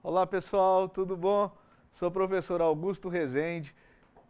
Olá pessoal, tudo bom? Sou o professor Augusto Rezende,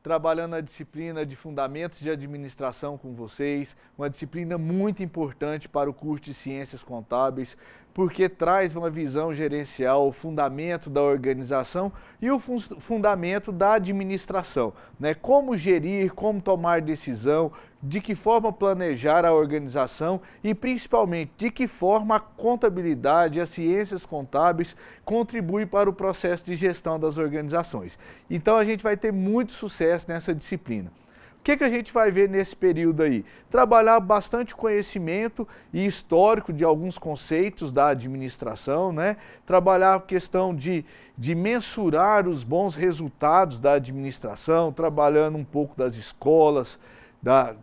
trabalhando na disciplina de Fundamentos de Administração com vocês, uma disciplina muito importante para o curso de Ciências Contábeis, porque traz uma visão gerencial, o fundamento da organização e o fundamento da administração, né? Como gerir, como tomar decisão, de que forma planejar a organização e principalmente de que forma a contabilidade, as ciências contábeis contribuem para o processo de gestão das organizações. Então a gente vai ter muito sucesso nessa disciplina. O que a gente vai ver nesse período aí? Trabalhar bastante conhecimento e histórico de alguns conceitos da administração, né? Trabalhar a questão de mensurar os bons resultados da administração, trabalhando um pouco das escolas,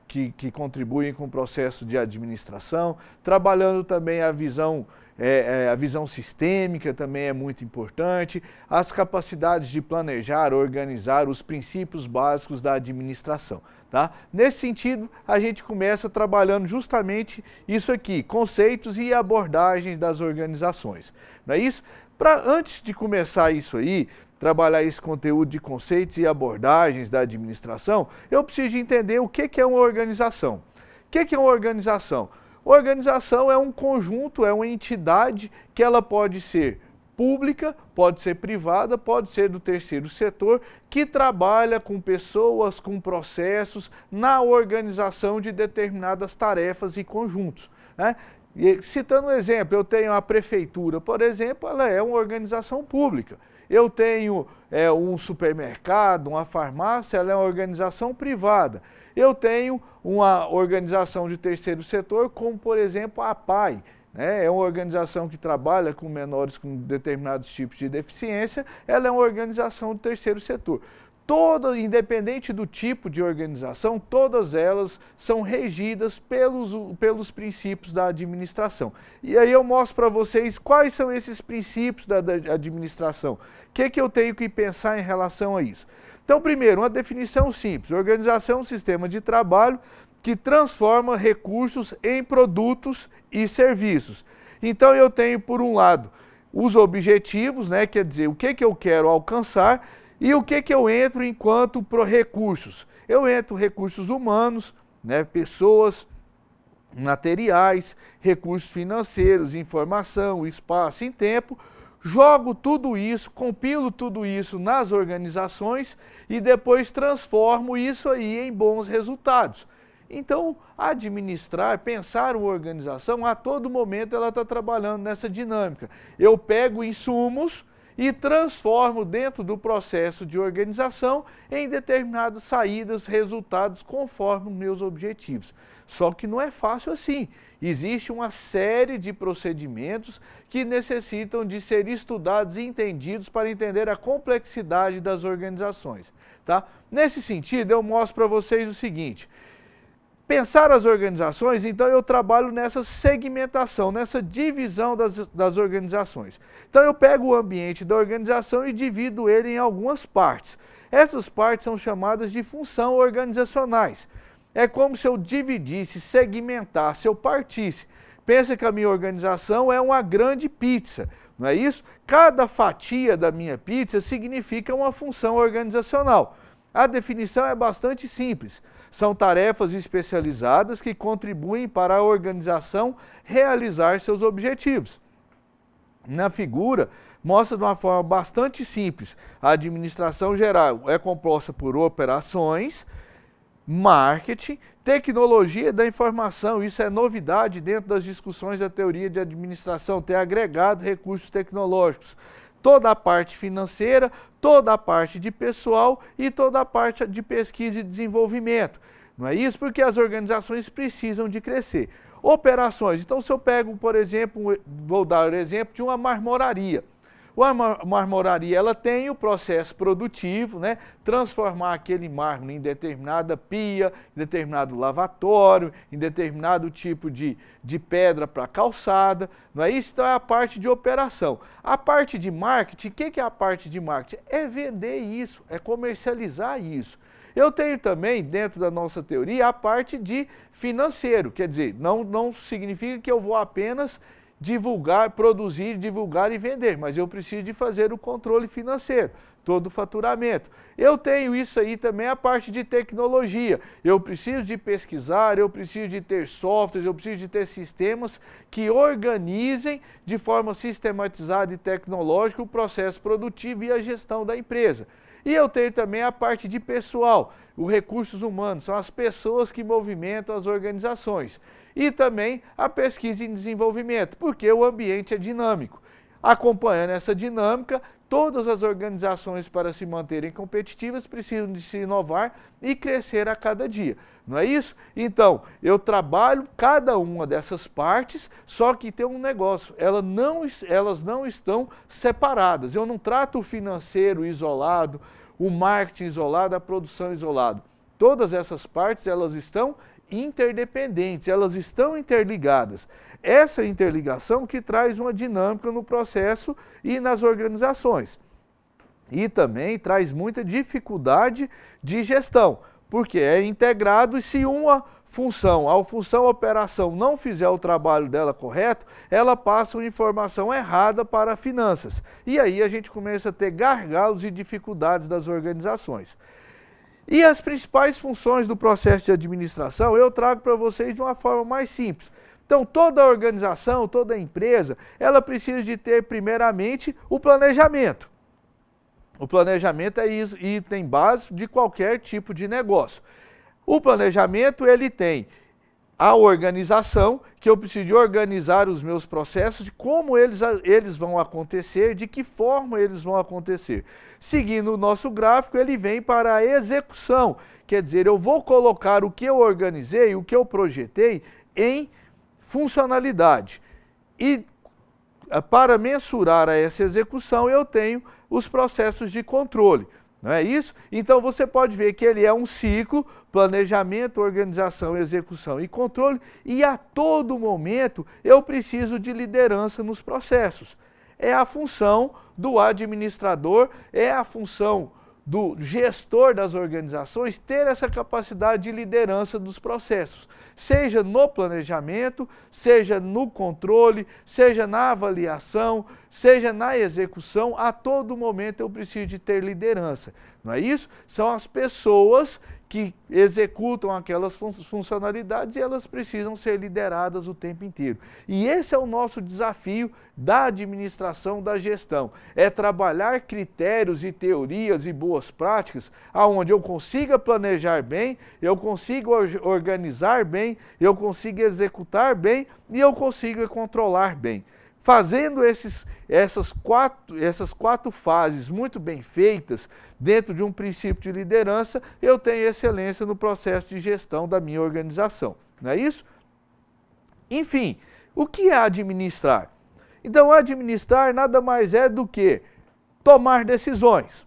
que contribuem com o processo de administração, trabalhando também a visão sistêmica também é muito importante, as capacidades de planejar, organizar os princípios básicos da administração. Tá? Nesse sentido, a gente começa trabalhando justamente isso aqui, conceitos e abordagens das organizações. Não é isso? Antes de começar isso aí, trabalhar esse conteúdo de conceitos e abordagens da administração, eu preciso entender o que é uma organização. O que é uma organização? Organização é um conjunto, é uma entidade que ela pode ser pública, pode ser privada, pode ser do terceiro setor, que trabalha com pessoas, com processos, na organização de determinadas tarefas e conjuntos, né? E, citando um exemplo, eu tenho a prefeitura, por exemplo, ela é uma organização pública. Eu tenho um supermercado, uma farmácia, ela é uma organização privada. Eu tenho uma organização de terceiro setor, como por exemplo a APAE, né? É uma organização que trabalha com menores com determinados tipos de deficiência, ela é uma organização do terceiro setor. Independente do tipo de organização, todas elas são regidas pelos princípios da administração. E aí eu mostro para vocês quais são esses princípios da administração. O que eu tenho que pensar em relação a isso? Então, primeiro, uma definição simples. Organização é um sistema de trabalho que transforma recursos em produtos e serviços. Então, eu tenho, por um lado, os objetivos, né? Quer dizer, o que eu quero alcançar. E o que eu entro enquanto recursos? Eu entro recursos humanos, né, pessoas, materiais, recursos financeiros, informação, espaço e tempo, jogo tudo isso, compilo tudo isso nas organizações e depois transformo isso aí em bons resultados. Então, administrar, pensar uma organização, a todo momento ela está trabalhando nessa dinâmica. Eu pego insumos e transformo dentro do processo de organização em determinadas saídas, resultados conforme os meus objetivos. Só que não é fácil assim. Existe uma série de procedimentos que necessitam de ser estudados e entendidos para entender a complexidade das organizações. Tá? Nesse sentido, eu mostro para vocês o seguinte. Pensar as organizações, então eu trabalho nessa segmentação, nessa divisão das organizações. Então eu pego o ambiente da organização e divido ele em algumas partes. Essas partes são chamadas de funções organizacionais. É como se eu dividisse, segmentasse, eu partisse. Pensa que a minha organização é uma grande pizza, não é isso? Cada fatia da minha pizza significa uma função organizacional. A definição é bastante simples. São tarefas especializadas que contribuem para a organização realizar seus objetivos. Na figura, mostra de uma forma bastante simples. A administração geral é composta por operações, marketing, tecnologia da informação. Isso é novidade dentro das discussões da teoria de administração, ter agregado recursos tecnológicos. Toda a parte financeira, toda a parte de pessoal e toda a parte de pesquisa e desenvolvimento. Não é isso? Porque as organizações precisam de crescer. Operações. Então, se eu pego, por exemplo, vou dar o exemplo de uma marmoraria. Uma marmoraria, ela tem o processo produtivo, né? Transformar aquele mármore em determinada pia, em determinado lavatório, em determinado tipo de pedra para calçada, não é isso? Então é a parte de operação. A parte de marketing, o que é a parte de marketing? É vender isso, é comercializar isso. Eu tenho também, dentro da nossa teoria, a parte de financeiro, quer dizer, não significa que eu vou apenas divulgar, produzir, divulgar e vender, mas eu preciso de fazer o controle financeiro, todo o faturamento. Eu tenho isso aí também, a parte de tecnologia. Eu preciso de pesquisar, eu preciso de ter softwares, eu preciso de ter sistemas que organizem de forma sistematizada e tecnológica o processo produtivo e a gestão da empresa. E eu tenho também a parte de pessoal, os recursos humanos, são as pessoas que movimentam as organizações. E também a pesquisa e desenvolvimento, porque o ambiente é dinâmico. Acompanhando essa dinâmica, todas as organizações, para se manterem competitivas, precisam de se inovar e crescer a cada dia. Não é isso? Então, eu trabalho cada uma dessas partes, só que tem um negócio, elas não estão separadas. Eu não trato o financeiro isolado, o marketing isolado, a produção isolado. Todas essas partes, elas estão interdependentes, elas estão interligadas. Essa interligação que traz uma dinâmica no processo e nas organizações. E também traz muita dificuldade de gestão, porque é integrado e se uma função, a função operação não fizer o trabalho dela correto, ela passa uma informação errada para finanças. E aí a gente começa a ter gargalos e dificuldades das organizações. E as principais funções do processo de administração eu trago para vocês de uma forma mais simples. Então, toda organização, toda empresa, ela precisa de ter, primeiramente, o planejamento. O planejamento é item básico de qualquer tipo de negócio. O planejamento, ele tem a organização, que eu preciso de organizar os meus processos, de como eles vão acontecer, de que forma eles vão acontecer. Seguindo o nosso gráfico, ele vem para a execução, quer dizer, eu vou colocar o que eu organizei, o que eu projetei em funcionalidade. E para mensurar essa execução, eu tenho os processos de controle. Não é isso? Então você pode ver que ele é um ciclo, planejamento, organização, execução e controle, e a todo momento eu preciso de liderança nos processos. É a função do administrador, é a função do gestor das organizações ter essa capacidade de liderança dos processos, seja no planejamento, seja no controle, seja na avaliação, seja na execução, a todo momento eu preciso de ter liderança, não é isso? São as pessoas que executam aquelas funcionalidades e elas precisam ser lideradas o tempo inteiro. E esse é o nosso desafio da administração, da gestão, é trabalhar critérios e teorias e boas práticas aonde eu consiga planejar bem, eu consigo organizar bem, eu consigo executar bem e eu consigo controlar bem. Fazendo essas quatro fases muito bem feitas, dentro de um princípio de liderança, eu tenho excelência no processo de gestão da minha organização. Não é isso? Enfim, o que é administrar? Então, administrar nada mais é do que tomar decisões.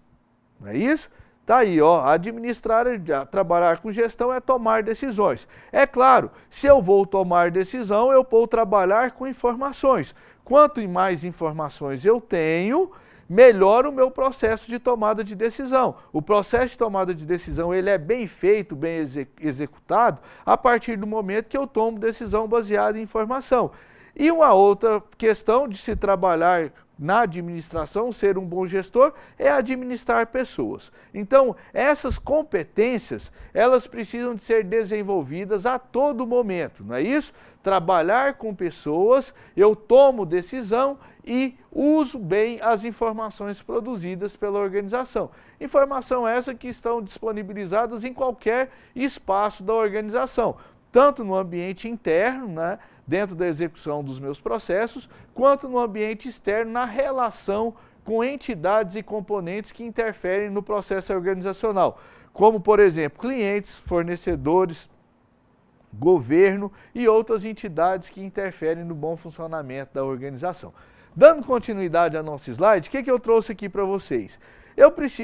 Não é isso? Está aí, ó, administrar, trabalhar com gestão é tomar decisões. É claro, se eu vou tomar decisão, eu vou trabalhar com informações. Quanto mais informações eu tenho, melhor o meu processo de tomada de decisão. O processo de tomada de decisão ele é bem feito, bem executado, a partir do momento que eu tomo decisão baseada em informação. E uma outra questão de se trabalhar na administração, ser um bom gestor, é administrar pessoas. Então, essas competências, elas precisam de ser desenvolvidas a todo momento, não é isso? Trabalhar com pessoas, eu tomo decisão e uso bem as informações produzidas pela organização. Informação essa que estão disponibilizadas em qualquer espaço da organização, tanto no ambiente interno, né, dentro da execução dos meus processos, quanto no ambiente externo, na relação com entidades e componentes que interferem no processo organizacional, como, por exemplo, clientes, fornecedores, governo e outras entidades que interferem no bom funcionamento da organização. Dando continuidade ao nosso slide, o que eu trouxe aqui para vocês?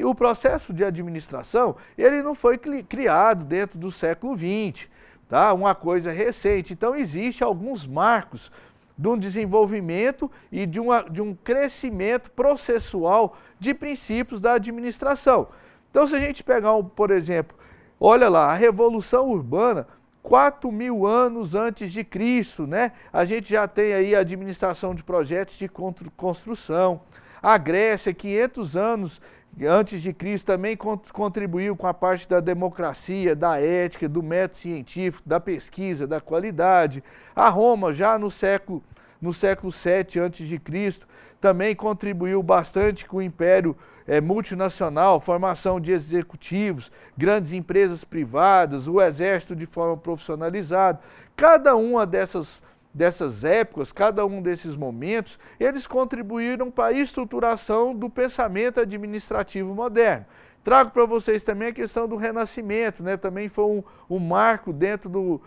O processo de administração, ele não foi criado dentro do século XX, tá? Uma coisa recente. Então, existem alguns marcos de um desenvolvimento e de um crescimento processual de princípios da administração. Então, se a gente pegar, por exemplo, olha lá, a Revolução Urbana 4.000 anos antes de Cristo, né? A gente já tem aí a administração de projetos de construção. A Grécia, 500 anos antes de Cristo, também contribuiu com a parte da democracia, da ética, do método científico, da pesquisa, da qualidade. A Roma, já no século VII a.C., também contribuiu bastante com o Império multinacional, formação de executivos, grandes empresas privadas, o exército de forma profissionalizada. Cada uma dessas épocas, cada um desses momentos, eles contribuíram para a estruturação do pensamento administrativo moderno. Trago para vocês também a questão do Renascimento, né? Também foi um marco dentro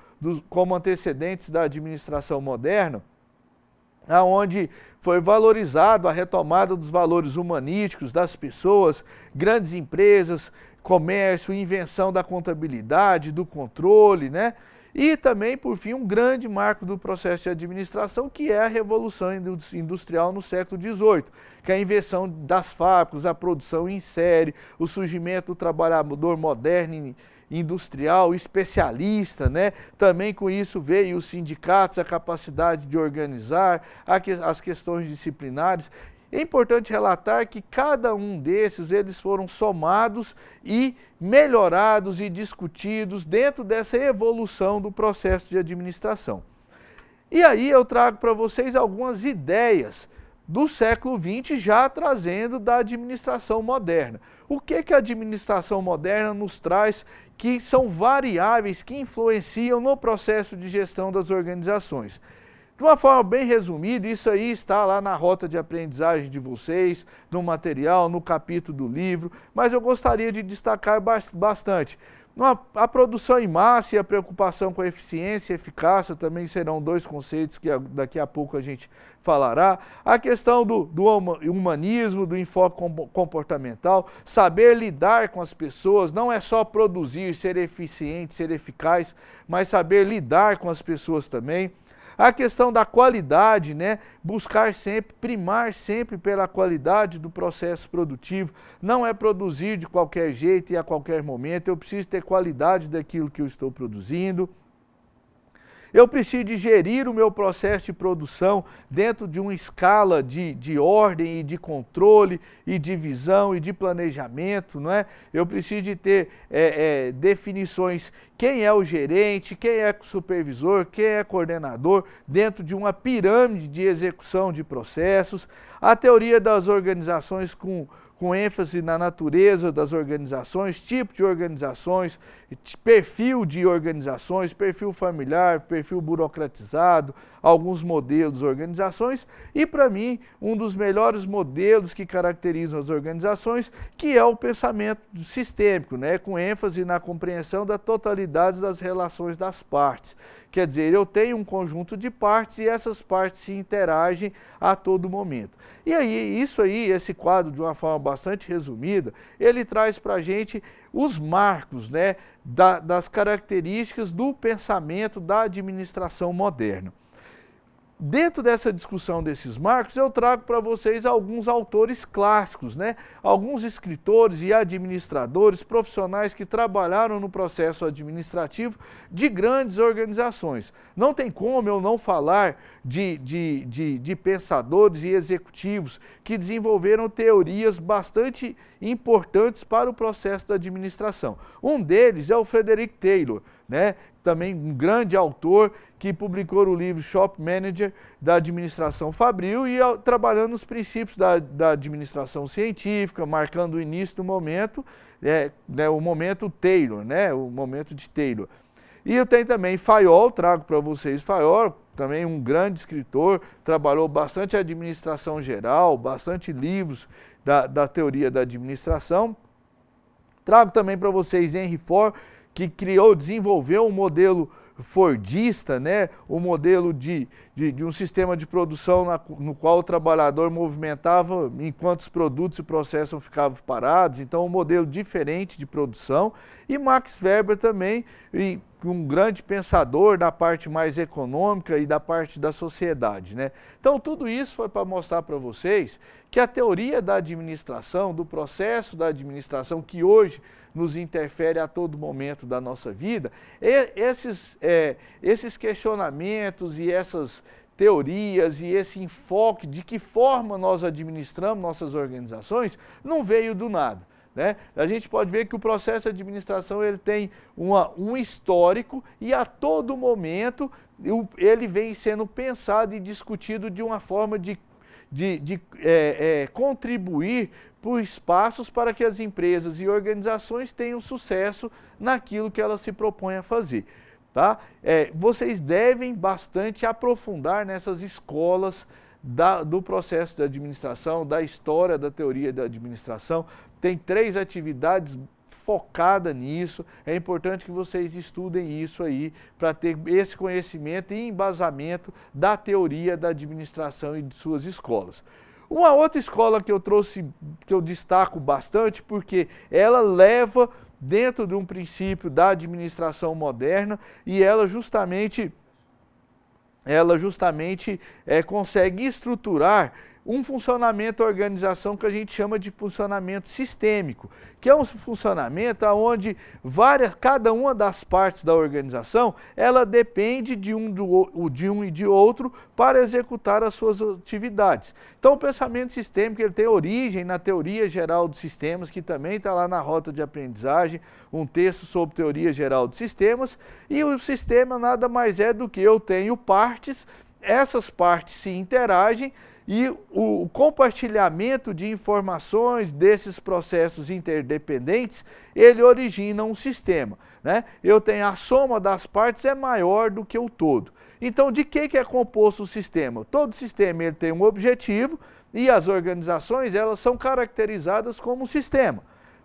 como antecedentes da administração moderna, onde foi valorizado a retomada dos valores humanísticos das pessoas, grandes empresas, comércio, invenção da contabilidade, do controle, né? E também, por fim, um grande marco do processo de administração, que é a Revolução Industrial no século XVIII, que é a invenção das fábricas, a produção em série, o surgimento do trabalhador moderno industrial, especialista, né? Também com isso veio os sindicatos, a capacidade de organizar, as questões disciplinares. É importante relatar que cada um desses, eles foram somados e melhorados e discutidos dentro dessa evolução do processo de administração. E aí eu trago para vocês algumas ideias do século XX, já trazendo da administração moderna. O que a administração moderna nos traz, que são variáveis que influenciam no processo de gestão das organizações? De uma forma bem resumida, isso aí está lá na rota de aprendizagem de vocês, no material, no capítulo do livro, mas eu gostaria de destacar bastante. A produção em massa e a preocupação com a eficiência e eficácia também serão dois conceitos que daqui a pouco a gente falará. A questão do humanismo, do enfoque comportamental, saber lidar com as pessoas, não é só produzir, ser eficiente, ser eficaz, mas saber lidar com as pessoas também. A questão da qualidade, né? Buscar sempre, primar sempre pela qualidade do processo produtivo. Não é produzir de qualquer jeito e a qualquer momento. Eu preciso ter qualidade daquilo que eu estou produzindo. Eu preciso de gerir o meu processo de produção dentro de uma escala de ordem e de controle e de visão e de planejamento, não é? Eu preciso de ter definições, quem é o gerente, quem é o supervisor, quem é coordenador, dentro de uma pirâmide de execução de processos. A teoria das organizações com ênfase na natureza das organizações, tipo de organizações, perfil de organizações, perfil familiar, perfil burocratizado, alguns modelos de organizações e, para mim, um dos melhores modelos que caracterizam as organizações, que é o pensamento sistêmico, né, com ênfase na compreensão da totalidade das relações das partes. Quer dizer, eu tenho um conjunto de partes e essas partes se interagem a todo momento. E aí, esse quadro, de uma forma bastante resumida, ele traz para a gente os marcos, né, das características do pensamento da administração moderna. Dentro dessa discussão desses marcos, eu trago para vocês alguns autores clássicos, né? Alguns escritores e administradores profissionais que trabalharam no processo administrativo de grandes organizações. Não tem como eu não falar de pensadores e executivos que desenvolveram teorias bastante importantes para o processo da administração. Um deles é o Frederick Taylor, né? Também um grande autor que publicou o livro Shop Manager da administração fabril e trabalhando os princípios da administração científica, marcando o início do momento, o momento Taylor, né? O momento de Taylor. E eu tenho também Fayol, trago para vocês Fayol, também um grande escritor, trabalhou bastante a administração geral, bastante livros da teoria da administração. Trago também para vocês Henry Ford, que desenvolveu um modelo fordista, né? Um modelo de um sistema de produção no qual o trabalhador movimentava enquanto os produtos e processos ficavam parados, então um modelo diferente de produção. E Max Weber também um grande pensador da parte mais econômica e da parte da sociedade, né? Então, tudo isso foi para mostrar para vocês que a teoria da administração, do processo da administração, que hoje nos interfere a todo momento da nossa vida, esses questionamentos e essas teorias e esse enfoque de que forma nós administramos nossas organizações não veio do nada. Né? A gente pode ver que o processo de administração ele tem um histórico e a todo momento ele vem sendo pensado e discutido de uma forma de contribuir por espaços para que as empresas e organizações tenham sucesso naquilo que elas se propõem a fazer. Tá? Vocês devem bastante aprofundar nessas escolas do processo de administração, da história da teoria da administração. Tem 3 atividades focadas nisso. É importante que vocês estudem isso aí para ter esse conhecimento e embasamento da teoria da administração e de suas escolas. Uma outra escola que eu trouxe, que eu destaco bastante, porque ela leva dentro de um princípio da administração moderna e ela justamente consegue estruturar um funcionamento da organização que a gente chama de funcionamento sistêmico, que é um funcionamento onde cada uma das partes da organização, ela depende de um e de outro para executar as suas atividades. Então o pensamento sistêmico ele tem origem na teoria geral dos sistemas, que também está lá na rota de aprendizagem, um texto sobre teoria geral dos sistemas, e o sistema nada mais é do que eu tenho partes, essas partes se interagem, e o compartilhamento de informações desses processos interdependentes, ele origina um sistema. Né? Eu tenho a soma das partes é maior do que o todo. Então, de que é composto o sistema? Todo sistema ele tem um objetivo e as organizações elas são caracterizadas como um sistema.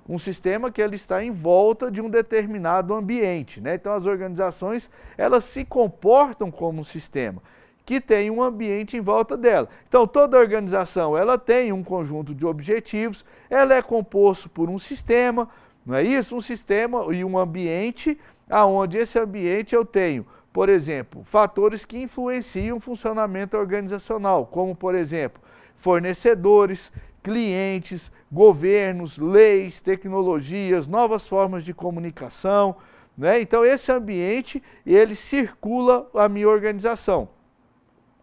Um sistema que ele está em volta de um determinado ambiente. Né? Então, as organizações elas se comportam como um sistema que tem um ambiente em volta dela. Então, toda organização ela tem um conjunto de objetivos, ela é composto por um sistema, não é isso? Um sistema e um ambiente, aonde esse ambiente eu tenho, por exemplo, fatores que influenciam o funcionamento organizacional, como, por exemplo, fornecedores, clientes, governos, leis, tecnologias, novas formas de comunicação, né? Então, esse ambiente, ele circula a minha organização.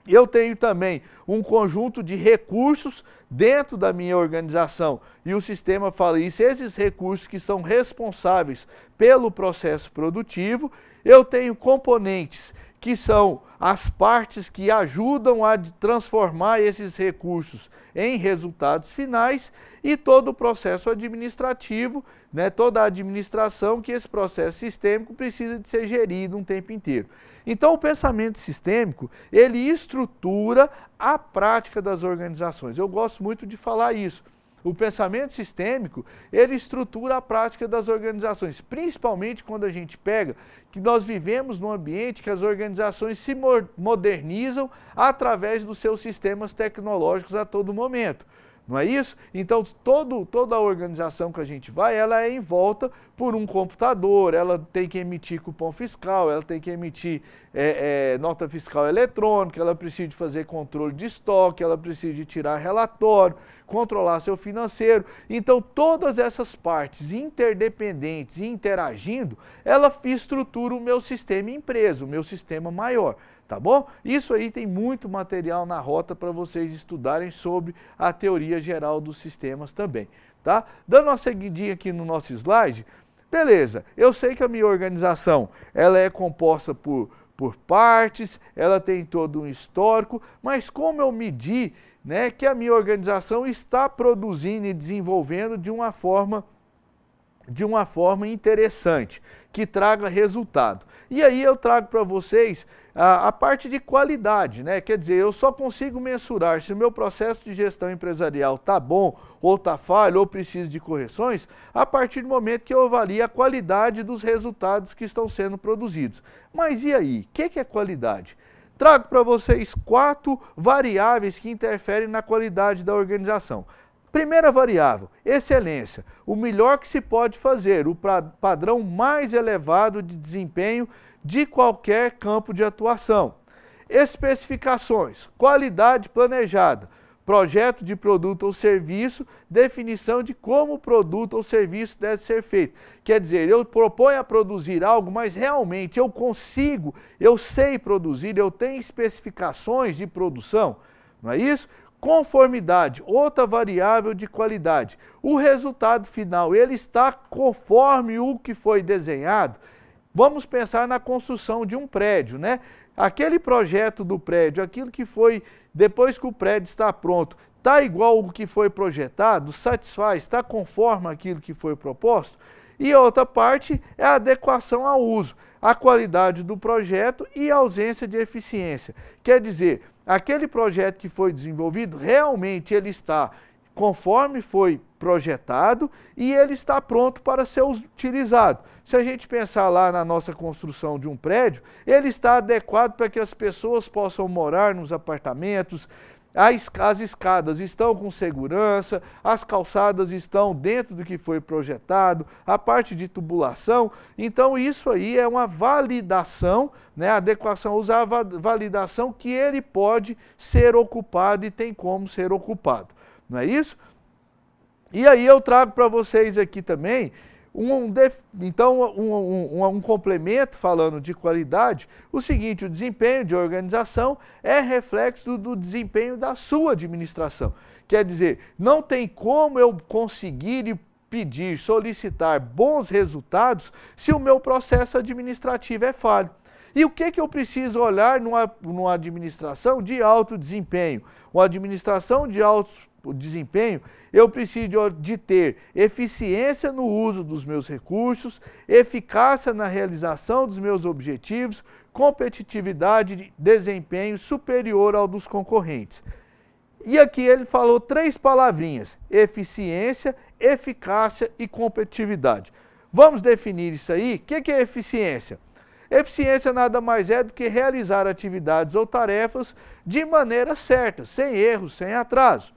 Eu tenho também um conjunto de recursos dentro da minha organização e o sistema fala isso, esses recursos que são responsáveis pelo processo produtivo. Eu tenho componentes que são as partes que ajudam a transformar esses recursos em resultados finais e todo o processo administrativo, né, toda a administração que esse processo sistêmico precisa de ser gerido um tempo inteiro. Então, o pensamento sistêmico, ele estrutura a prática das organizações. Eu gosto muito de falar isso. O pensamento sistêmico, ele estrutura a prática das organizações, principalmente quando a gente pega que nós vivemos num ambiente que as organizações se modernizam através dos seus sistemas tecnológicos a todo momento. Não é isso? Então, toda a organização que a gente vai, ela é envolta por um computador, ela tem que emitir cupom fiscal, ela tem que emitir nota fiscal eletrônica, ela precisa de fazer controle de estoque, ela precisa de tirar relatório, controlar seu financeiro. Então, todas essas partes interdependentes e interagindo, ela estrutura o meu sistema empresa, o meu sistema maior. Tá bom? Isso aí tem muito material na rota para vocês estudarem sobre a teoria geral dos sistemas também. Tá? Dando uma seguidinha aqui no nosso slide, beleza, eu sei que a minha organização ela é composta por partes, ela tem todo um histórico, mas como eu medir, né, que a minha organização está produzindo e desenvolvendo de uma forma interessante, que traga resultado. E aí eu trago para vocês a parte de qualidade, né? Quer dizer, eu só consigo mensurar se o meu processo de gestão empresarial está bom, ou está falho, ou precisa de correções, a partir do momento que eu avalio a qualidade dos resultados que estão sendo produzidos. Mas e aí? O que é qualidade? Trago para vocês 4 variáveis que interferem na qualidade da organização. Primeira variável, excelência. O melhor que se pode fazer, o padrão mais elevado de desempenho de qualquer campo de atuação. Especificações, qualidade planejada, projeto de produto ou serviço, definição de como o produto ou serviço deve ser feito. Quer dizer, eu proponho a produzir algo, mas realmente eu consigo, eu sei produzir, eu tenho especificações de produção, não é isso? Conformidade, outra variável de qualidade. O resultado final, ele está conforme o que foi desenhado. Vamos pensar na construção de um prédio, né? Aquele projeto do prédio, aquilo que foi, depois que o prédio está pronto, está igual ao que foi projetado, satisfaz, está conforme aquilo que foi proposto? E a outra parte é a adequação ao uso, a qualidade do projeto e a ausência de eficiência. Quer dizer, aquele projeto que foi desenvolvido, realmente ele está conforme foi projetado e ele está pronto para ser utilizado. Se a gente pensar lá na nossa construção de um prédio, ele está adequado para que as pessoas possam morar nos apartamentos, as escadas estão com segurança, as calçadas estão dentro do que foi projetado, a parte de tubulação. Então isso aí é uma validação, né? A adequação, usar a validação que ele pode ser ocupado e tem como ser ocupado. Não é isso? E aí eu trago para vocês aqui também um complemento falando de qualidade, o seguinte: o desempenho de organização é reflexo do desempenho da sua administração. Quer dizer, não tem como eu conseguir pedir, solicitar bons resultados se o meu processo administrativo é falho. E o que eu preciso olhar numa administração de alto desempenho? Uma administração de alto desempenho, eu preciso de ter eficiência no uso dos meus recursos, eficácia na realização dos meus objetivos, competitividade de desempenho superior ao dos concorrentes. E aqui ele falou 3 palavrinhas: eficiência, eficácia e competitividade. Vamos definir isso aí? O que é eficiência? Eficiência nada mais é do que realizar atividades ou tarefas de maneira certa, sem erros, sem atraso.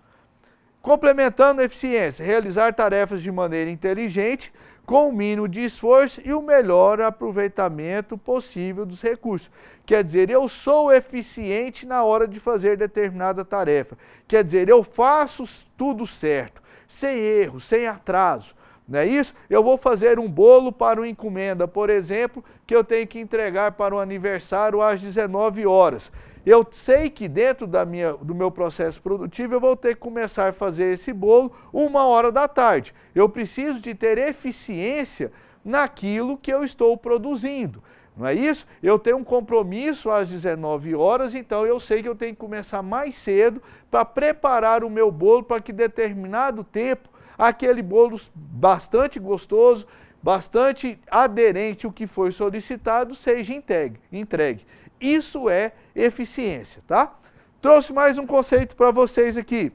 Complementando a eficiência, realizar tarefas de maneira inteligente, com o mínimo de esforço e o melhor aproveitamento possível dos recursos. Quer dizer, eu sou eficiente na hora de fazer determinada tarefa. Quer dizer, eu faço tudo certo, sem erro, sem atraso. Não é isso? Eu vou fazer um bolo para uma encomenda, por exemplo, que eu tenho que entregar para um aniversário às 19 horas. Eu sei que dentro do meu processo produtivo eu vou ter que começar a fazer esse bolo 1h da tarde. Eu preciso de ter eficiência naquilo que eu estou produzindo. Não é isso? Eu tenho um compromisso às 19 horas, então eu sei que eu tenho que começar mais cedo para preparar o meu bolo para que determinado tempo aquele bolo bastante gostoso, bastante aderente ao que foi solicitado, seja entregue. Isso é eficiência, tá? Trouxe mais um conceito para vocês aqui.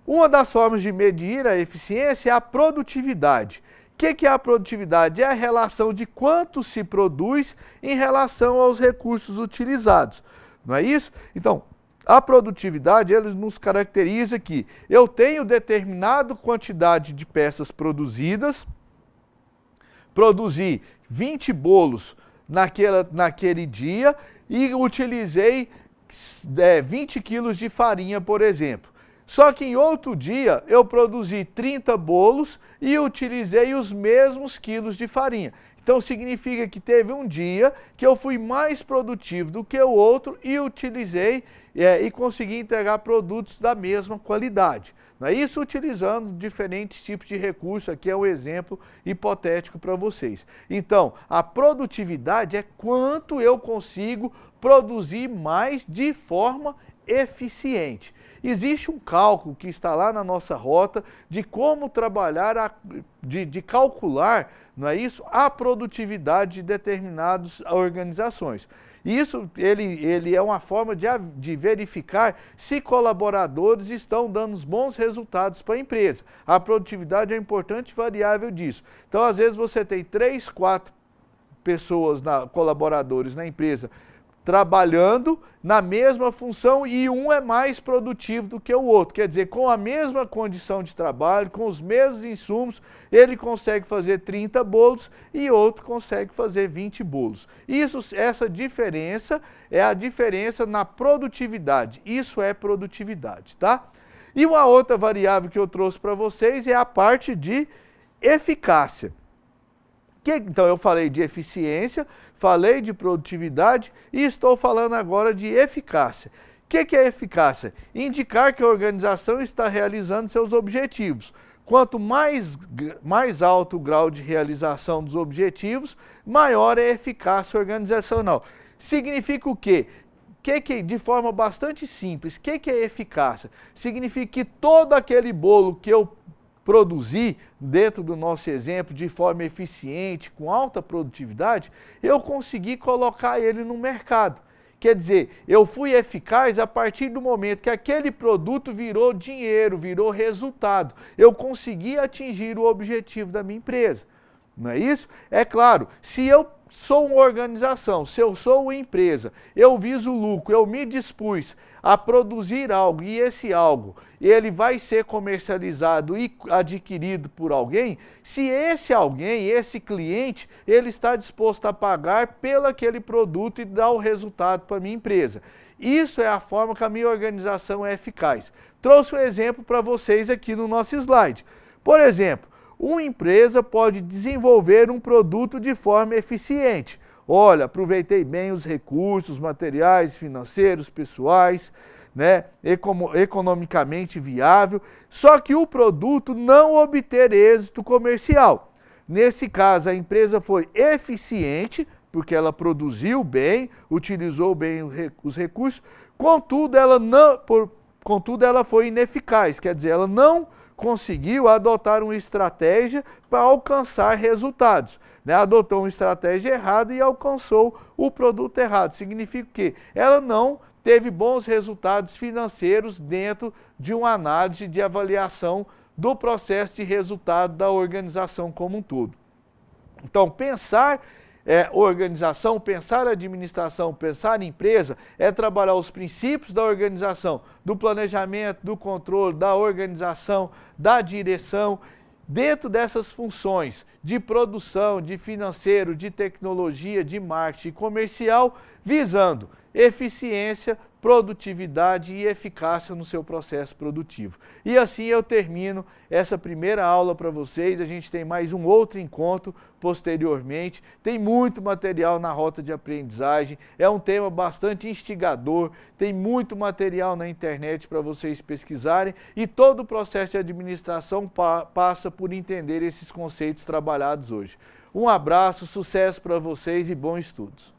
Uma das formas de medir a eficiência é a produtividade. O que é a produtividade? É a relação de quanto se produz em relação aos recursos utilizados. Não é isso? Então, a produtividade, ele nos caracteriza que eu tenho determinada quantidade de peças produzidas, produzi 20 bolos naquele dia e utilizei 20 quilos de farinha, por exemplo. Só que em outro dia eu produzi 30 bolos e utilizei os mesmos quilos de farinha. Então significa que teve um dia que eu fui mais produtivo do que o outro e utilizei e consegui entregar produtos da mesma qualidade. Não é isso? Utilizando diferentes tipos de recursos, aqui é um exemplo hipotético para vocês. Então, a produtividade é quanto eu consigo produzir mais de forma eficiente. Existe um cálculo que está lá na nossa rota de como trabalhar, de calcular, não é isso? A produtividade de determinadas organizações. Isso ele é uma forma de verificar se colaboradores estão dando bons resultados para a empresa. A produtividade é uma importante variável disso. Então, às vezes, você tem 3, 4 pessoas, colaboradores na empresa, trabalhando na mesma função e um é mais produtivo do que o outro. Quer dizer, com a mesma condição de trabalho, com os mesmos insumos, ele consegue fazer 30 bolos e outro consegue fazer 20 bolos. Essa diferença é a diferença na produtividade. Isso é produtividade, tá? E uma outra variável que eu trouxe para vocês é a parte de eficácia. Então, eu falei de eficiência, falei de produtividade e estou falando agora de eficácia. O que é eficácia? Indicar que a organização está realizando seus objetivos. Quanto mais alto o grau de realização dos objetivos, maior é a eficácia organizacional. Significa o quê? De forma bastante simples, o que é eficácia? Significa que todo aquele bolo que eu produzir dentro do nosso exemplo de forma eficiente, com alta produtividade, eu consegui colocar ele no mercado. Quer dizer, eu fui eficaz a partir do momento que aquele produto virou dinheiro, virou resultado. Eu consegui atingir o objetivo da minha empresa. Não é isso? É claro, se eu sou uma organização, se eu sou uma empresa, eu viso lucro, eu me dispus a produzir algo e esse algo, ele vai ser comercializado e adquirido por alguém, se esse alguém, esse cliente, ele está disposto a pagar pelo aquele produto e dar o resultado para a minha empresa. Isso é a forma que a minha organização é eficaz. Trouxe um exemplo para vocês aqui no nosso slide. Por exemplo, uma empresa pode desenvolver um produto de forma eficiente. Olha, aproveitei bem os recursos materiais, financeiros, pessoais, né, economicamente viável, só que o produto não obter êxito comercial. Nesse caso, a empresa foi eficiente, porque ela produziu bem, utilizou bem os recursos, contudo, ela foi ineficaz, quer dizer, ela não conseguiu adotar uma estratégia para alcançar resultados. Né? Adotou uma estratégia errada e alcançou o produto errado. Significa que ela não teve bons resultados financeiros dentro de uma análise de avaliação do processo de resultado da organização como um todo. Então, pensar organização, pensar administração, pensar empresa, é trabalhar os princípios da organização, do planejamento, do controle, da organização, da direção, dentro dessas funções de produção, de financeiro, de tecnologia, de marketing comercial, visando eficiência, produtividade e eficácia no seu processo produtivo. E assim eu termino essa primeira aula para vocês. A gente tem mais um outro encontro posteriormente. Tem muito material na Rota de Aprendizagem. É um tema bastante instigador. Tem muito material na internet para vocês pesquisarem. E todo o processo de administração passa por entender esses conceitos trabalhados hoje. Um abraço, sucesso para vocês e bons estudos.